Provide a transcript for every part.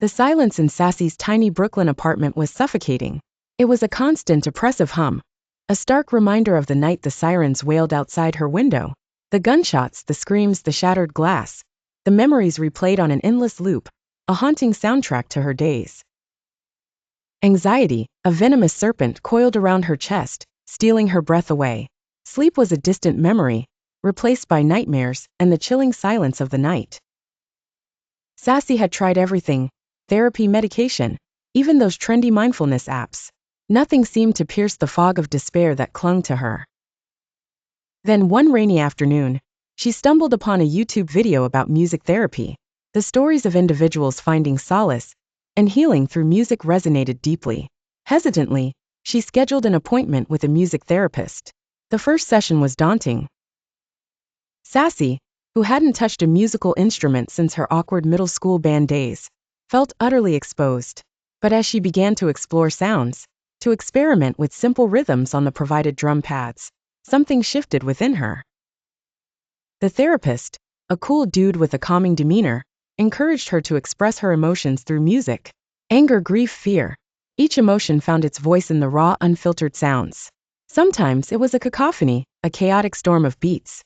The silence in Sassy's tiny Brooklyn apartment was suffocating. It was a constant oppressive hum, a stark reminder of the night the sirens wailed outside her window. The gunshots, the screams, the shattered glass, the memories replayed on an endless loop, a haunting soundtrack to her days. Anxiety, a venomous serpent, coiled around her chest, stealing her breath away. Sleep was a distant memory, replaced by nightmares and the chilling silence of the night. Sassy had tried everything: therapy, medication, even those trendy mindfulness apps. Nothing seemed to pierce the fog of despair that clung to her. Then one rainy afternoon, she stumbled upon a YouTube video about music therapy. The stories of individuals finding solace and healing through music resonated deeply. Hesitantly, she scheduled an appointment with a music therapist. The first session was daunting. Sassy, who hadn't touched a musical instrument since her awkward middle school band days, felt utterly exposed. But as she began to explore sounds, to experiment with simple rhythms on the provided drum pads, something shifted within her. The therapist, a cool dude with a calming demeanor, encouraged her to express her emotions through music. Anger, grief, fear. Each emotion found its voice in the raw, unfiltered sounds. Sometimes it was a cacophony, a chaotic storm of beats.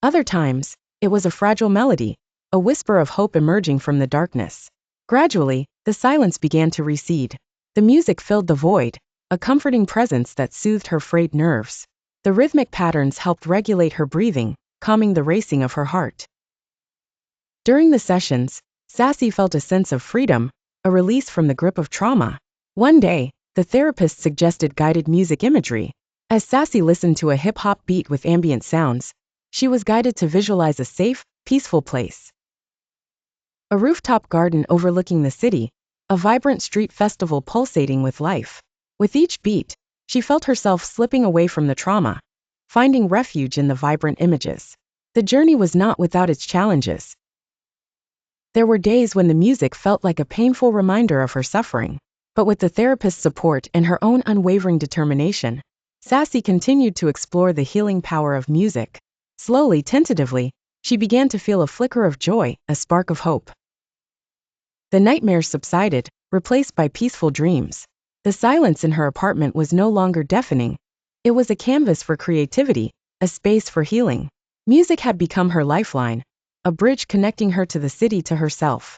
Other times, it was a fragile melody, a whisper of hope emerging from the darkness. Gradually, the silence began to recede. The music filled the void, a comforting presence that soothed her frayed nerves. The rhythmic patterns helped regulate her breathing, calming the racing of her heart. During the sessions, Sassy felt a sense of freedom, a release from the grip of trauma. One day, the therapist suggested guided music imagery. As Sassy listened to a hip-hop beat with ambient sounds, she was guided to visualize a safe, peaceful place. A rooftop garden overlooking the city, a vibrant street festival pulsating with life. With each beat, she felt herself slipping away from the trauma, finding refuge in the vibrant images. The journey was not without its challenges. There were days when the music felt like a painful reminder of her suffering. But with the therapist's support and her own unwavering determination, Sassy continued to explore the healing power of music. Slowly, tentatively, she began to feel a flicker of joy, a spark of hope. The nightmares subsided, replaced by peaceful dreams. The silence in her apartment was no longer deafening. It was a canvas for creativity, a space for healing. Music had become her lifeline, a bridge connecting her to the city, to herself.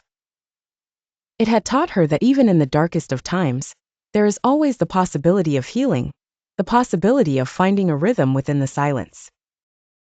It had taught her that even in the darkest of times, there is always the possibility of healing, the possibility of finding a rhythm within the silence.